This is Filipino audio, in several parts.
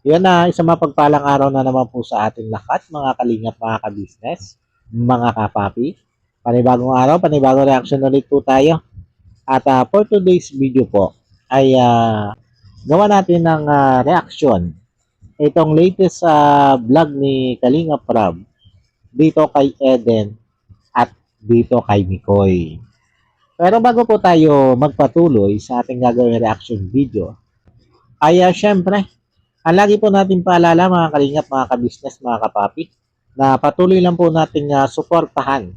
Yan na, isang mapagpalang araw na naman po sa ating lahat, mga kalingap, mga ka-business, mga kapapi. Panibagong araw, panibagong reaction ulit po tayo. At for today's video po, ay gawa natin ng reaction. Itong latest vlog ni Kalinga Prab dito kay Eden at dito kay Mikoy. Pero bago po tayo magpatuloy sa ating gagawin reaction video, ay syempre, ang lagi po natin paalala mga kalingap, mga ka-business, mga kapapi, na patuloy lang po nating suportahan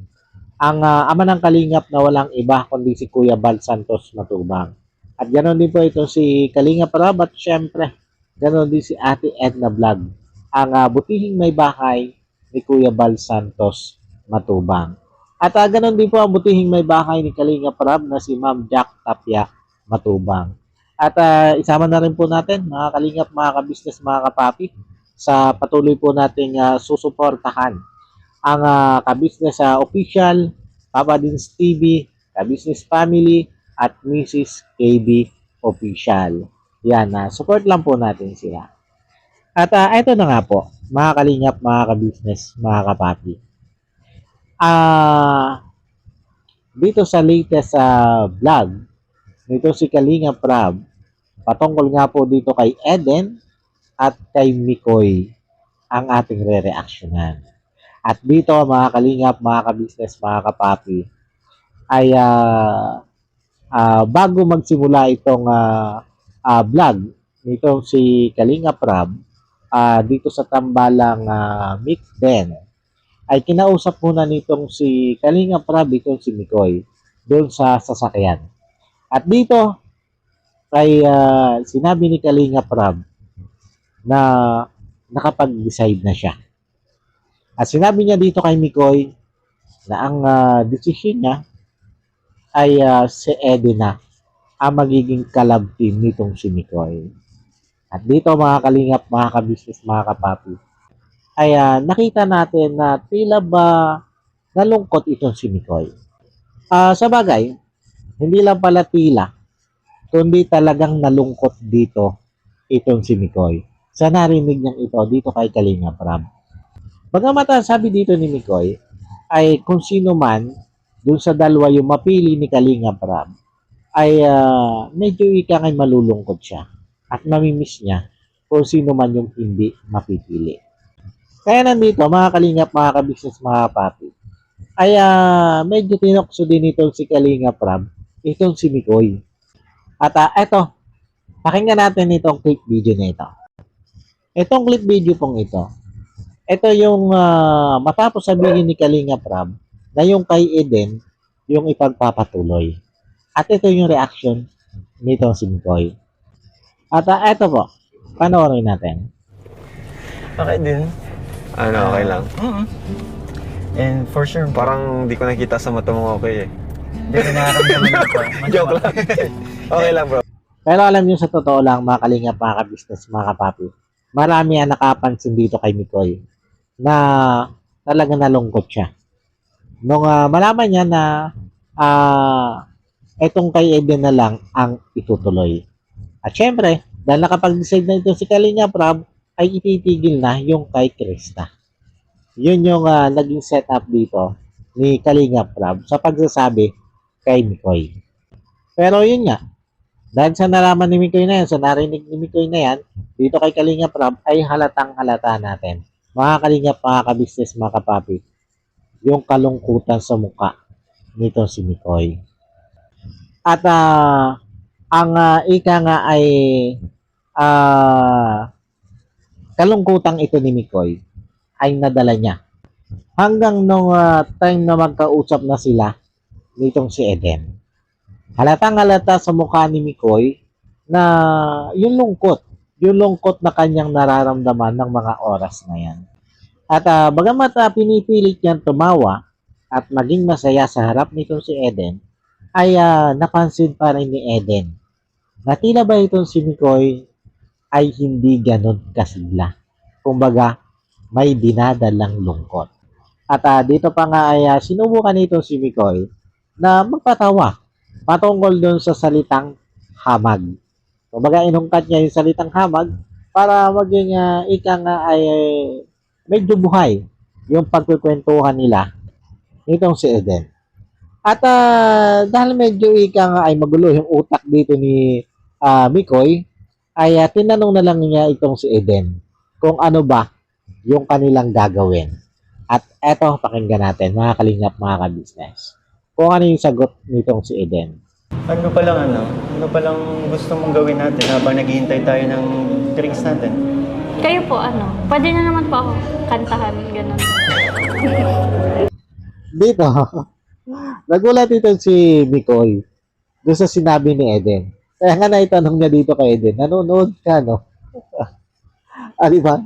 ang ama ng kalingap na walang iba kundi si Kuya Bal Santos Matubang. At ganoon din po ito si Kalinga Prab at syempre, ganoon din si Ate Edna Vlog, ang butihing may bahay ni Kuya Bal Santos Matubang. At ganoon din po ang butihing may bahay ni Kalinga Prab na si Ma'am Jack Tapia Matubang. At isama na rin po natin mga kalingap, mga ka-business, mga kapapi sa patuloy po nating susuportahan ang ka-business official, Papa Dins TV, ka-business family at Mrs. KB official. Yan, support lang po natin sila. At ito na nga po, mga kalingap, mga ka-business, mga kapapi. Dito sa latest vlog, nito si Kalinga Prab, patungkol nga po dito kay Eden at kay Mikoy ang ating re-reactionan. At dito mga kalingap, mga ka-business, mga kapapi, ay bago magsimula itong vlog nitong si Kalinga Prab dito sa tambalang Meet Den, ay kinausap muna nitong si Kalinga Prab itong si Mikoy doon sa sasakyan. At dito ay sinabi ni Kalinga Prab na nakapag-decide na siya. At sinabi niya dito kay Mikoy na ang decision niya ay si Eden na ang magiging kalab team nitong si Mikoy. At dito mga kalingap, mga ka-business, mga kapapi, ay nakita natin na tila ba nalungkot itong si Mikoy. Sa bagay, hindi lang pala tila, kundi talagang nalungkot dito itong si Mikoy sa narinig niyang ito dito kay Kalinga Prab. Bagamat sabi dito ni Mikoy ay kung sino man dun sa dalawa yung mapili ni Kalinga Prab ay medyo ika ngay malulungkot siya at mamimiss niya kung sino man yung hindi mapipili. Kaya nandito mga kalingap, mga ka-business, mga papi, ay medyo tinokso din itong si Kalinga Prab itong si Mikoy. At eto, pakinggan natin itong clip video na ito. Itong clip video pong ito yung matapos sabihin ni Kalinga Prab na yung kay Eden yung ipagpapatuloy. At ito yung reaction nito si Mikoy. At eto po, panoorin natin. Okay din. Ano, okay lang. And for sure, Parang di ko nakita sa mata mo okay eh. hindi ko nakakamdaman ako. Joke lang. Okay lang bro. Pero alam niyo sa totoo lang mga kalingap, mga ka-business, mga kapapi, marami ang nakapansin dito kay Mikoy na talaga nalungkot siya. Nung malaman niya na etong kay Eden na lang ang itutuloy. At syempre, dahil nakapag-decide na ito si Kalinga Prab, ay ititigil na yung kay Krista. Yun yung naging setup dito ni Kalinga Prab sa pagsasabi kay Mikoy. Pero yun nga, dahil sa nalaman ni Mikoy na yan, sa narinig ni Mikoy na yan, dito kay Kalinga Prab ay halatang halata natin. Mga Kalinga, mga ka-business, mga kapapi, yung kalungkutan sa muka nito si Mikoy. At ang ika nga ay kalungkutang ito ni Mikoy ay nadala niya hanggang nung time na magkausap na sila nitong si Eden. Halatang halata sa mukha ni Mikoy na yung lungkot na kanyang nararamdaman ng mga oras na yan. At bagamat pinipilit niyang tumawa at maging masaya sa harap nitong si Eden, ay napansin pa rin ni Eden na tila ba itong si Mikoy ay hindi ganon kasigla. Kumbaga, may dinadalang lungkot. At dito pa nga ay sinubukan nitong si Mikoy na magpatawa patungkol doon sa salitang hamag. Kumbaga, inungkat niya yung salitang hamag para maging ika nga ay medyo buhay yung pagkukwentuhan nila nitong si Eden. At dahil medyo ika nga ay magulo yung utak dito ni Mikoy, ay tinanong na lang niya itong si Eden kung ano ba yung kanilang gagawin. At eto, pakinggan natin mga kalingap, mga ka-business. Kung ano yung sagot nitong si Eden. Ano palang gusto mong gawin natin habang naghihintay tayo ng drinks natin? Kayo po, pwede na naman po ako kantahan, ganun. Dito, nagulat ito si Mikoy doon sa sinabi ni Eden. Kaya nga naitanong niya dito kay Eden, nanonood ka, no? Di ba?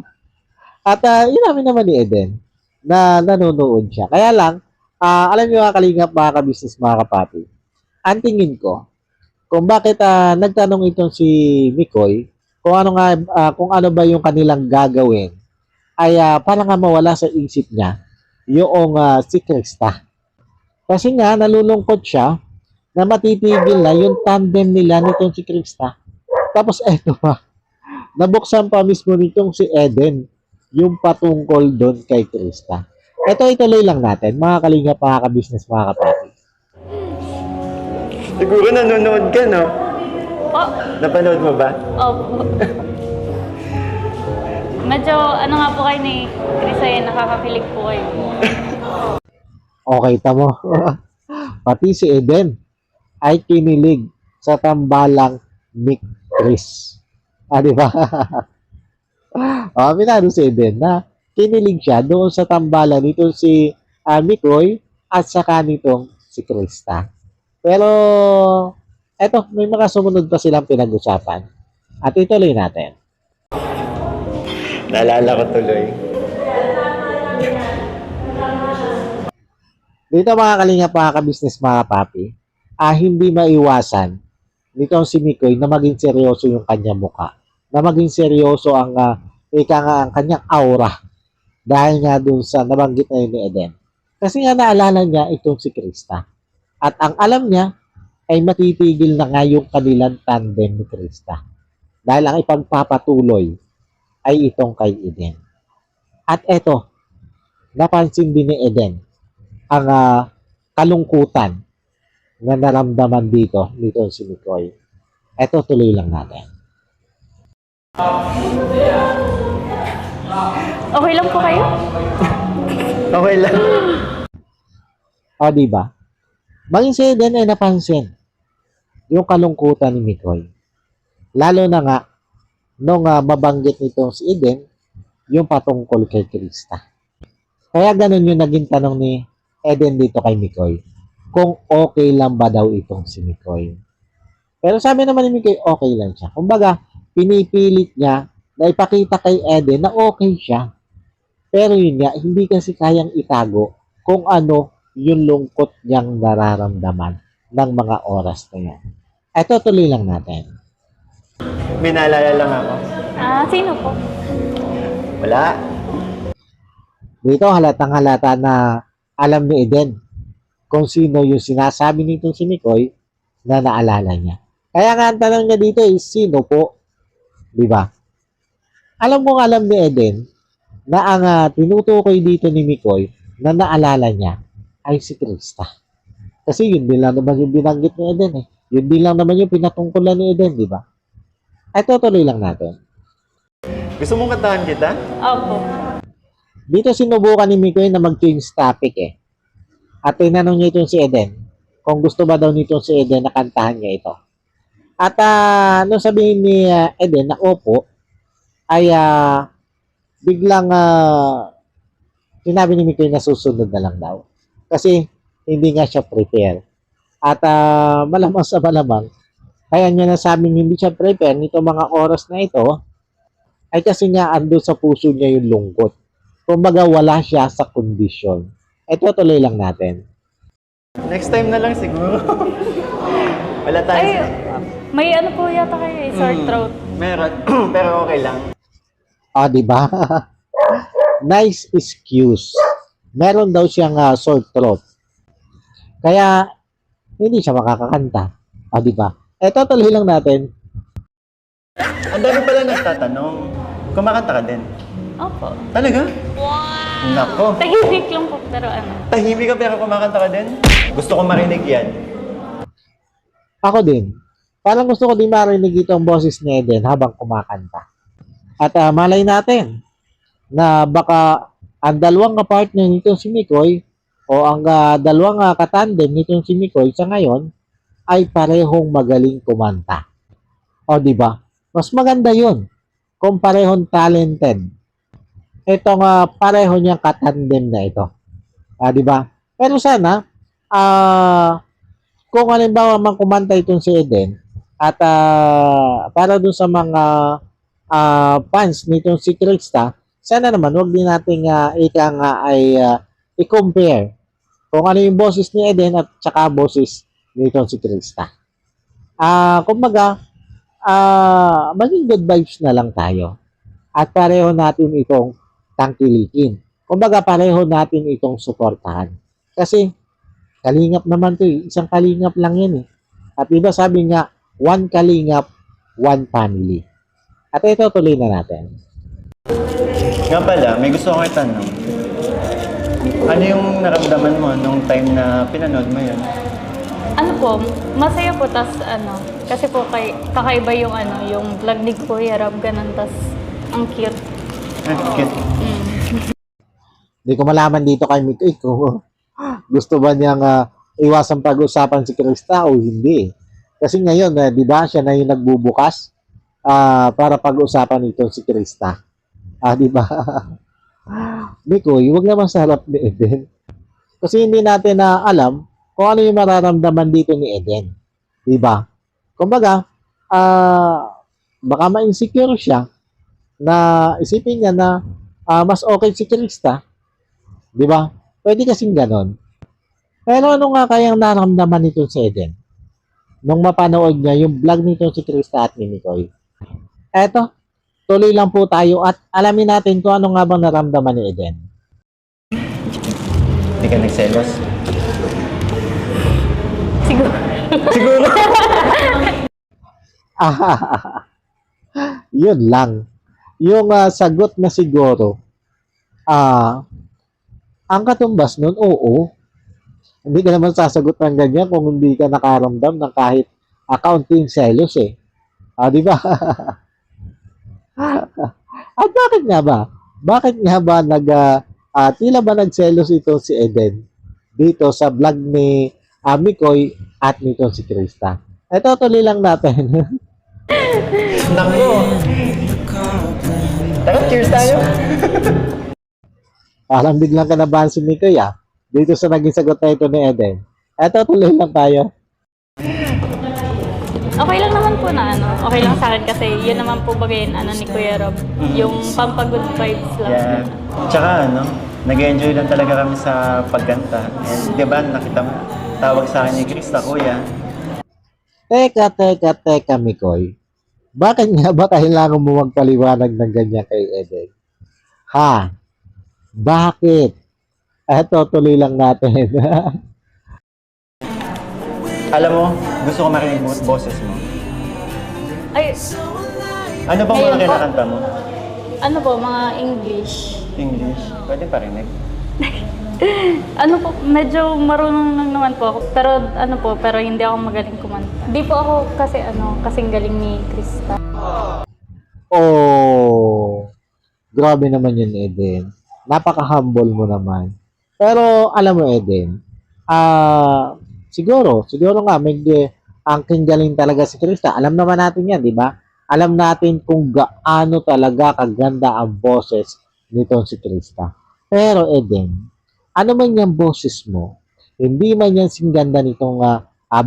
At inamin naman ni Eden na nanonood siya. Kaya lang, alam niyo mga kalingap, mga ka-business, mga kapapi, ang tingin ko, kung bakit nagtanong itong si Mikoy, kung ano ba yung kanilang gagawin, ay para nga mawala sa isip niya yung si Krista. Kasi nga, nalulungkot siya na matitigil na yung tandem nila nitong si Krista. Tapos eto pa, nabuksan pa mismo nitong si Eden yung patungkol doon kay Krista. Ito, ituloy lang natin, mga kalingap, mga ka-business, mga kapapi. Siguro nanonood ka, no? Po, Napanood mo ba? opo. Medyo, nga po kayo ni Chris, nakakakilig po kayo. Okay, tamo. Pati si Eden ay kinilig sa tambalang ni Chris. Di ba? Minado si Eden na kinilig siya doon sa tambalan nito si Mikoy at saka nitong si Krista. Pero, eto, may mga sumunod pa silang pinag-usapan. At ituloy natin. Naalala ko tuloy. Dito mga kalingap, mga ka-business, mga papi, hindi maiwasan nitong si Mikoy na maging seryoso yung kanyang muka. Na maging seryoso ang ang kanyang aura. Dahil nga dun sa nabanggit na yun ni Eden. Kasi nga naalala niya itong si Krista. At ang alam niya ay matitigil na nga yung kanilang tandem ni Krista. Dahil ang ipagpapatuloy ay itong kay Eden. At eto, napansin din ni Eden ang kalungkutan na naramdaman dito si Mikoy. Eto, tuloy lang natin. Okay lang po kayo? Okay lang. O, diba? Maging si Eden ay napansin yung kalungkutan ni Mikoy. Lalo na nga, nung mabanggit nitong si Eden, yung patungkol kay Krista. Kaya ganun yung naging tanong ni Eden dito kay Mikoy. Kung okay lang ba daw itong si Mikoy. Pero sabi naman ni Mikoy, okay lang siya. Kumbaga, pinipilit niya na ipakita kay Eden na okay siya. Pero yun nga, hindi kasi kayang itago kung ano yung lungkot niyang nararamdaman ng mga oras na yan. Ito, tuloy lang natin. May naalala lang ako. Sino po? Wala. Dito, halatang halata na alam ni Eden kung sino yung sinasabi nitong si Mikoy na naalala niya. Kaya nga ang tanong niya dito is, sino po? Di ba? Alam ni Eden na ang tinutukoy dito ni Mikoy na naalala niya ay si Krista. Kasi yun din lang naman yung binanggit ni Eden eh. Yun din lang naman yung pinatungkulan ni Eden, di ba? Ito, tuloy lang natin. Gusto mong kantahan kita? Opo. Dito sinubukan ni Mikoy na mag-change topic eh. At tinanong niya itong si Eden kung gusto ba daw nitong si Eden na kantahan niya ito. At nung sabihin ni Eden na opo, ay biglang sinabi ni Mikoy na susunod na lang daw. Kasi hindi nga siya prepare. At malamang sa malamang, kaya niya nasabing hindi siya prepare nito mga oras na ito, ay kasi nga ando sa puso niya yung lungkot. Kumbaga wala siya sa kondisyon. Ito, tuloy lang natin. Next time na lang siguro. Wala tayo. Ay, may po yata kayo sore throat. Meron. Pero okay lang. Di ba? Nice excuse. Meron daw siyang sore throat. Kaya, hindi siya makakakanta. Di ba? Ito, tuloy lang natin. Ang dami pala nagtatanong. kumakanta ka din? Opo. Talaga? Wow! Nako. Tahimik lang po, pero ano. Tahimik ka pero kumakanta ka din? Gusto ko marinig yan. Ako din. Parang gusto ko din marinig itong boses ni Eden habang kumakanta. At malay natin na baka ang dalawang kapartner nitong si Mikoy o ang dalawang katandem nitong si Mikoy sa ngayon ay parehong magaling kumanta. O di ba? Mas maganda 'yun kung parehong talented. Itong pareho niyang katandem na ito. Di ba? Pero sana kung halimbawa man kumanta itong si Eden at para dun sa mga fans nitong si Krista, sana naman wag din nating ika nga ay i-compare kung ano yung boses ni Eden at saka boses nitong si Krista. Kumbaga, maging good vibes na lang tayo at pareho natin itong tangkilikin. Kumbaga, pareho natin itong suportahan. Kasi, kalingap naman to eh. Isang kalingap lang yan eh. At iba sabi nga, one kalingap, one family. At ito, tuloy na natin. Nga pala, may gusto akong itanong. Ano yung naramdaman mo nung time na pinanood mo yun? Ano po, masaya po, tas ano, kasi po kakaiba yung ano, yung vlog ni Kuya Rob, ganun, tas ang cute. Cute. Hindi ko malaman dito kay Mikoy kung gusto ba niyang iwasan pag-usapan si Krista o hindi. Kasi ngayon, di ba, siya na yung nagbubukas para pag-usapan ito si Krista. Di ba? Mikoy, huwag naman sa harap ni Eden. Kasi hindi natin na alam kung ano yung mararamdaman dito ni Eden. Di ba? Kumbaga, baka ma-insecure siya na isipin niya na mas okay si Krista. Di ba? Pwede kasing ganon. Pero ano nga kayang naramdaman nito si Eden nung mapanood niya yung vlog nito si Krista at ni Mikoy? Eto, tuloy lang po tayo at alamin natin kung ano nga bang naramdaman ni Eden. Hindi ka nagselos? Siguro. Siguro. Yun lang. Yung sagot na siguro, ang katumbas nun, oo. Hindi ka naman sasagot ng ganyan kung hindi ka nakaramdam ng kahit kaunting selos eh. Di ba? At bakit nga ba? Bakit nga ba tila ba nagselos ito si Eden dito sa vlog ni Mikoy at nito si Krista? Ito, tuloy lang natin. Nako. Tara, cheers tayo. Parang biglang kanabahan si Mikoy dito sa naging sagot na ito ni Eden. Ito, tuloy lang tayo. Okay lang naman po na ano, okay lang sa akin kasi yun naman po bagayin ano ni Kuya Rob, yung pampagood vibes lang. Yeah. Tsaka ano, nag-enjoy lang talaga kami sa pagkanta. And di ba, nakita mo, tawag sa akin ni Krista, Kuya. Teka, Mikoy. Bakit nga ba kailangan mo magpaliwanag ng ganyan kay Eden? Ha? Bakit? Eto, tuloy lang natin. Alam mo, gusto ko marinig mo boses mo. Ay, Ano bang Ngayon mga po? kinakanta mo? ano po, mga English. English? Pwede parinig. Ano po, medyo marunong lang naman po ako. Pero hindi ako magaling kumanta. Di po ako kasi kasing galing ni Krista. Oh, grabe naman yun, Eden. Napaka-humble mo naman. Pero, alam mo, Eden, siguro nga, ang galing talaga si Krista. Alam naman natin yan, di ba? Alam natin kung gaano talaga kaganda ang boses nitong si Krista. Pero, Eden, ano man yung boses mo, hindi man yan singganda nitong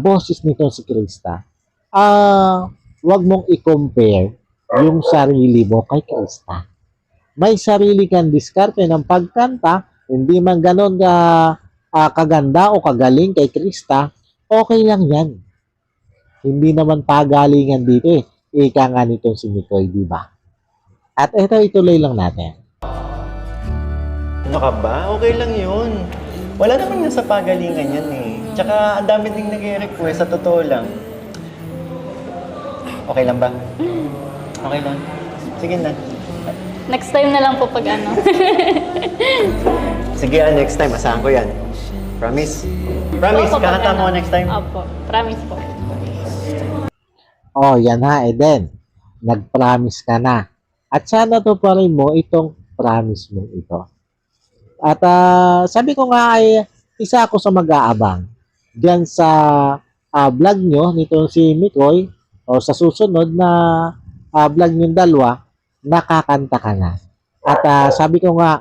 boses nitong si Krista, wag mong i-compare yung sarili mo kay Krista. May sarili kang diskarte ng pagkanta, hindi man ganon kaganda o kagaling kay Krista, okay lang yan. Hindi naman pagalingan dito eh. Ika nga nitong si Mikoy, di ba? At ito, ituloy lang natin. Ano ka ba? Okay lang yun. Wala naman yan sa pagalingan yan eh. Tsaka ang dami ding nag-request, sa totoo lang. Okay lang ba? Okay lang. Sige na. Next time na lang po pag ano. Sige, next time. Asahan ko yan. Promise? Promise, Opo, pag kakanta mo ano. next time. Opo, promise po. Oh, yan ha, Eden. Nag-promise ka na. At sana to pa rin mo itong promise mo ito. At sabi ko nga ay isa ako sa mag-aabang diyan sa vlog nyo nitong si Mikoy o sa susunod na vlog nyo dalawa, nakakanta ka na. At sabi ko nga,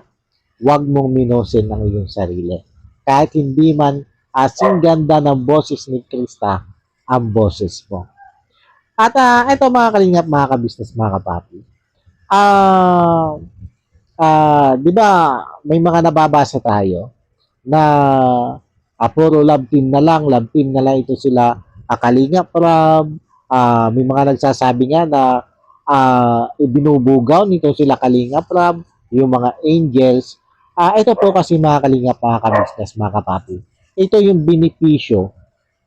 huwag mong minusin ang iyong sarili. Kahit hindi man asing ganda ng boses ni Krista ang boses mo. At ito mga kalingap, mga kabisnes, mga kapapi. Di ba may mga nababasa tayo na puro love team na lang ito sila Kalingap Rab. May mga nagsasabi nga na ibinubugaw nito sila Kalingap Rab, yung mga angels. Ito po kasi mga kalingap, mga kabisnes, mga kapapi. Ito yung benepisyo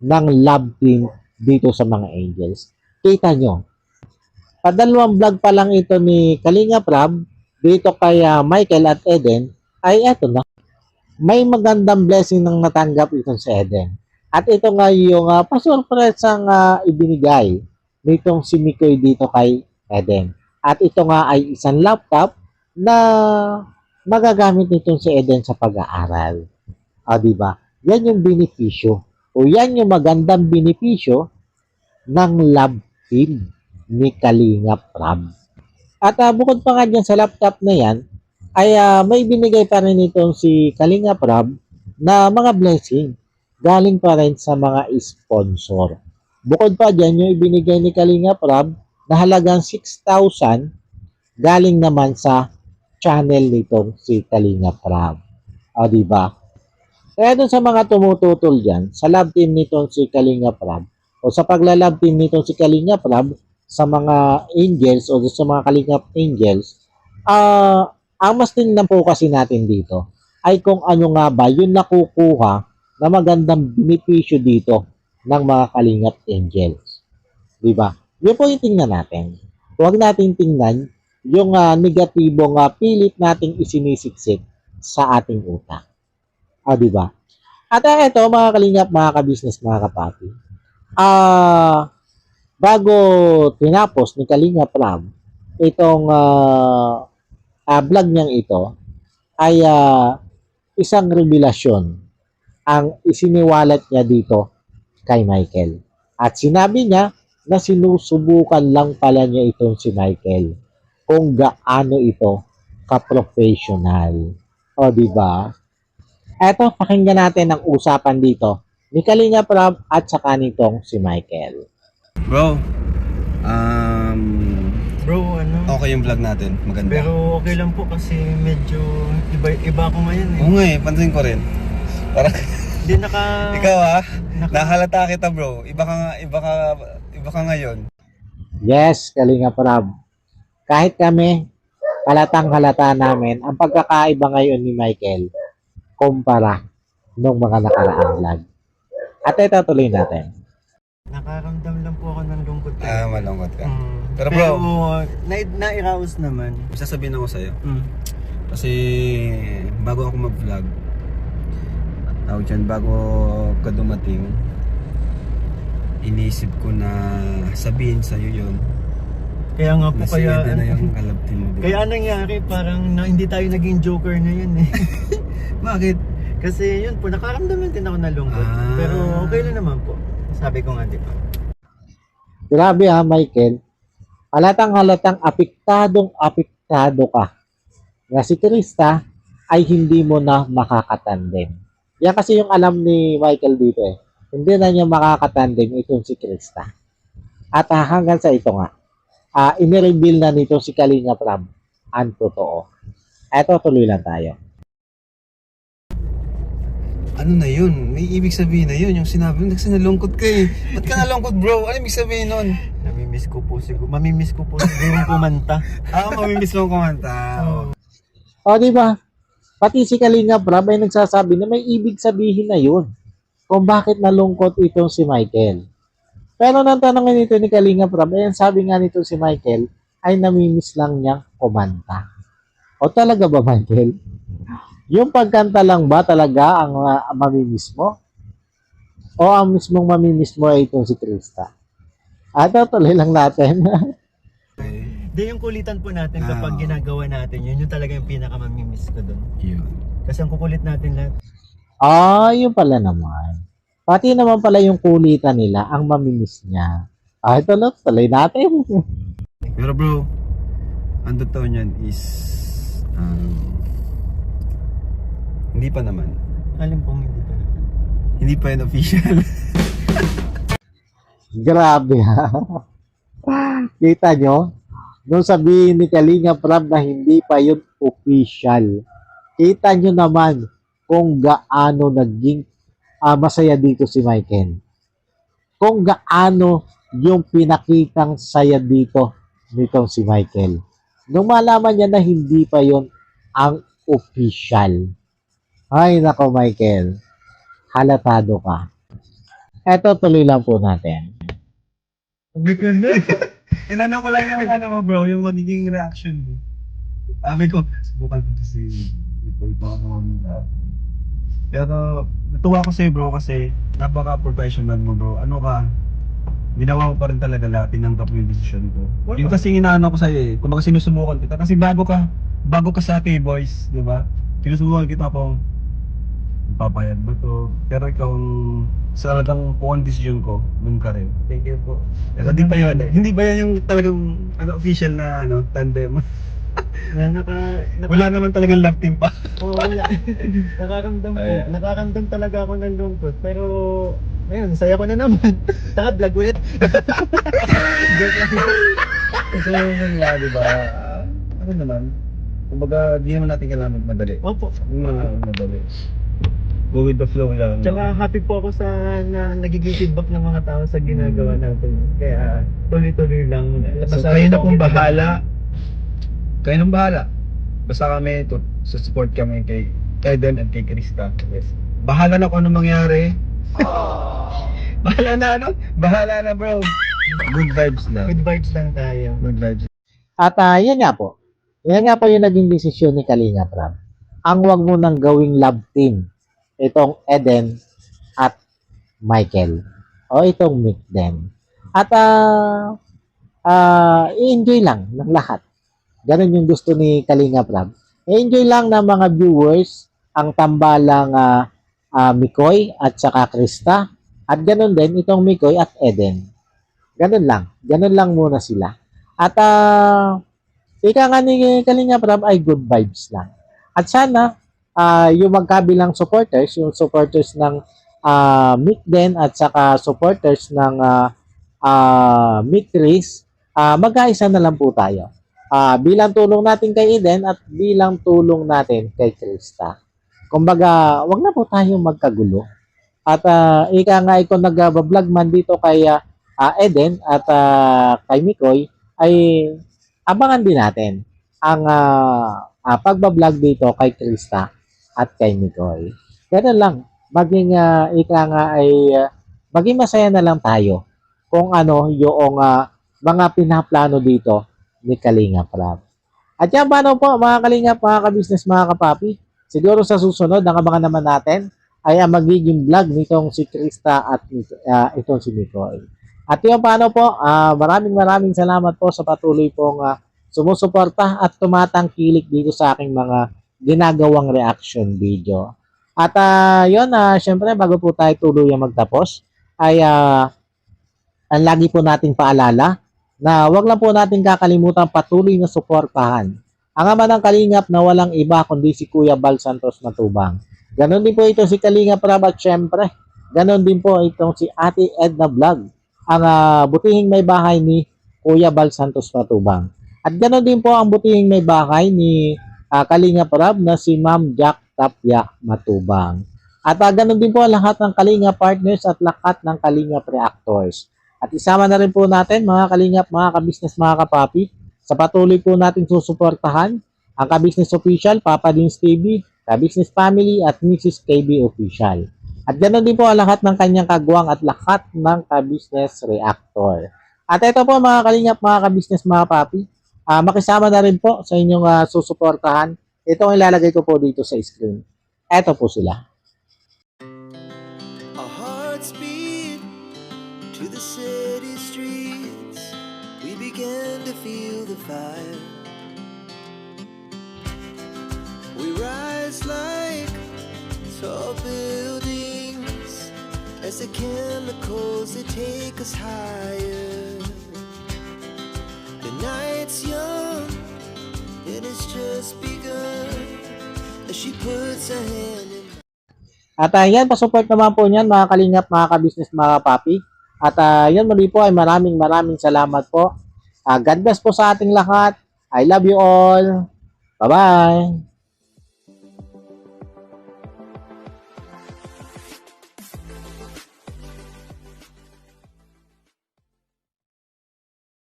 ng love team dito sa mga angels. Kita nyo, padalawang vlog pa lang ito ni Kalingap Rab dito kay Michael at Eden, ay eto na. May magandang blessing nang natanggap ito sa Eden. At ito nga yung pasurpresang ibinigay nitong si Mikoy dito kay Eden. At ito nga ay isang laptop na magagamit nitong si Eden sa pag-aaral. Diba? Yan yung benepisyo. O yan yung magandang benepisyo ng love team ni Kalingap Rab. At bukod pa nga dyan sa laptop na yan, ay may binigay pa rin itong si Kalingap Rab na mga blessing. Galing pa rin sa mga sponsor. Bukod pa dyan, yung ibinigay ni Kalingap Rab na halagang 6,000 galing naman sa channel nitong si Kalingap Rab. Diba? Kaya dun sa mga tumututol dyan, sa love team nitong si Kalingap Rab, o sa paglalab team nitong si Kalingap Rab, sa mga angels o sa mga Kalingap angels, ang mas tingnan po kasi natin dito ay kung ano nga ba yung nakukuha na magandang benepisyo dito ng mga Kalingap angels. Diba? Yun po yung tingnan natin. Huwag natin tingnan yung negatibong pilit nating isinisiksik sa ating utak. Diba? At ito mga Kalingap, mga kabisnes, mga kapapi. Bago tinapos ni Kalingap Rab itong vlog niyang ito, ay isang revelasyon ang isiniwalat niya dito kay Michael. At sinabi niya na sinusubukan lang pala niya itong si Michael kung gaano ito ka-professional. Diba? Eto, pakinggan natin ang usapan dito ni Kalingap Rab at saka nitong si Michael. Bro, Bro, okay yung vlog natin. Maganda. Pero okay lang po kasi medyo iba ako ngayon eh. Oo nga pansin ko rin. Parang, Hindi ikaw nahalata kita bro. Iba ka ngayon. Yes, Kalingap Rab. Kahit kami, halatang-halata namin ang pagkakaiba ngayon ni Michael kumpara nung mga nakaraang vlog. At ito tuloy natin. Nakaramdam lang po ako ng lungkot. Malungkot ka. Pero Pero bro, nairaos naman. sasabihin ako sa'yo. Kasi bago ako mag-vlog, bago ka dumating, iniisip ko na sabihin sa'yo yun. Kaya nga po, Na si Eden na yung kalabtin mo. kaya nangyari parang hindi tayo naging joker ngayon eh. Bakit? Kasi yun po, nakaramdaman din ako ng lungkot. Pero okay lang naman po. Sabi ko nga, di ba? Grabe Michael. Halatang apektado ka. Na si Krista ay hindi mo na makakatandem. Yan kasi yung alam ni Michael dito eh. Hindi na niya makakatandem itong si Krista. At hanggang sa ito nga, inireveal na nito si Kalingap Rab ang totoo. Eto, tuloy lang tayo. Ano na yun? May ibig sabihin na yun. Yung sinabi mo, nalungkot ka eh. Ba't ka nalungkot bro? Ano ibig sabihin nun? Mamimiss ko po siguro kumanta. Mamimiss mong kumanta. Di ba? Pati si Kalingap Rab ay nagsasabi na may ibig sabihin na yun kung bakit nalungkot itong si Michael. Pero nang tanongin nito ni Kalingap Rab, ay sabi nga nito si Michael ay namimiss lang niyang kumanta. O talaga ba, Michael? Yung pagkanta lang ba talaga ang mamimiss mo? O ang mismong mamimiss mo ay itong si Krista? Tuloy lang natin. Di yung kulitan po natin kapag ginagawa natin, yun yung talaga yung pinakamamimiss ko doon. Yun. Kasi ang kukulit natin lahat. Yun pala naman. Pati naman pala yung kulitan nila ang mamimiss niya. Ito na, tuloy natin. Pero bro, ang totoo niyan is hindi pa naman. Alam pong hindi pa natin. Hindi pa yun official. Grabe ha. Kita nyo? Nung sabihin ni Kalinga Prab na hindi pa yun official. Kita nyo naman kung gaano naging masaya dito si Michael. Kung gaano yung pinakitang saya dito nitong si Michael. Nung malaman niya na hindi pa yun ang official. Ay nako Michael, halatado ka. Eto tuloy lang po natin. Inano ko lang yung ano mo bro, yung magiging reaction mo. Sabi ko, subukan ko kasi pero natuwa ko sa'yo bro kasi napaka-professional mo bro. Ano ka, ginawa mo pa rin talaga lahat, tinanggap mo yung decision ko. Yung kasi inaano ko sa'yo eh, kung baka sinusubukan kita. Kasi bago ka sa K-Boys, di ba? Sinusubukan kita kung papayag ba to. Pero ikaw, sa talagang kung ang decision ko, dun ka rin. Thank you po. Pero hindi pa yun. Hindi ba yan yung talagang official na tandem? Wala naman talagang love team pa. Oo, wala. Nakaramdam po. Ayan. Nakaramdam talaga ako ng lungkot. Pero, ayun, saya ko na naman. Taka, vlog ulit. Joke lang. Kasi yun nga, di ba? Ano naman? Kumbaga, di naman natin kailangan magmadali. Opo. Yung mga madali. Go with the flow lang. Tsaka happy po ako sa nagiging feedback ng mga tao sa ginagawa natin. Kaya tuloy-tuloy lang. So, kayo na pong bahala. Kayo nang bahala. Basta kami, support kami kay Eden at kay Krista. Yes. Bahala na kung anong mangyari. Bahala na ano? Bahala na bro. Good vibes lang. Good vibes lang tayo. Good vibes. At yan nga po. Yan nga po yung naging desisyon ni Kalinga Prab. Ang wag mo nang gawing love team. Itong Eden at Michael. O itong Mick din. At i-enjoy lang ng lahat. Ganun yung gusto ni Kalinga Prab. I-enjoy lang ng mga viewers ang tambalang Mikoy at saka Krista. At ganun din itong Mikoy at Eden. Ganun lang. Ganun lang muna sila. At ika nga ni Kalinga Prab ay good vibes lang. At sana yung magkabilang supporters, yung supporters ng Mick Den at saka supporters ng Mick Chris, magkaisa na lang po tayo. Bilang tulong natin kay Eden at bilang tulong natin kay Krista. Kumbaga, wag na po tayong magkagulo. At ika nga ikaw nag-vlog man dito kay Eden at kay Mikoy, ay abangan din natin ang pagbablog dito kay Krista at kay Mikoy. Ganun lang. Maging ika nga ay maging masaya na lang tayo kung ano yung mga pinaplano dito ni Kalinga Prab. At yan, paano po mga Kalingap, mga ka-business, mga kapapi? Siguro sa susunod, ang abangan naman natin ay ang magiging vlog nitong si Krista at itong si Mikoy. At yun, paano po, maraming salamat po sa patuloy pong sumusuporta at tumatangkilik dito sa aking mga ginagawang reaction video. At yun, syempre, bago po tayo tuluyang magtapos, ay ang lagi po nating paalala na wag lang po natin kakalimutan patuloy na suportahan ang ama ng Kalingap na walang iba kundi si Kuya Bal Santos Matubang. Ganon din po ito si Kalinga Prab at syempre, ganon din po itong si Ate Edna Vlog, ang butihing may bahay ni Kuya Bal Santos Matubang. At ganon din po ang butihing may bahay ni Kalinga Prab na si Ma'am Jack Tapia Matubang. At ganon din po lahat ng Kalinga partners at lahat ng Kalinga reactors. At isama na rin po natin mga Kalingap, mga ka-business, mga kapapi, sa patuloy po natin susuportahan ang ka-business official, Papa Dins TV, ka-business family at Mrs. KB official. At ganoon din po ang lahat ng kanyang kagwang at lahat ng ka-business reactor. At ito po mga Kalingap, mga ka-business, mga papi, makisama na rin po sa inyong susuportahan. Ito ang ilalagay ko po dito sa screen. Eto po sila. Our hearts beat to the city streets. We began to feel the fire. We rise like tall buildings as the chemicals they take us higher. The night's young, it has just begun as she puts her hand in. At yan, pasupport naman po niyan mga kalingap, mga ka-business, mga papi. At yan muli po ay maraming salamat po. God bless po sa ating lahat. I love you all. Bye-bye.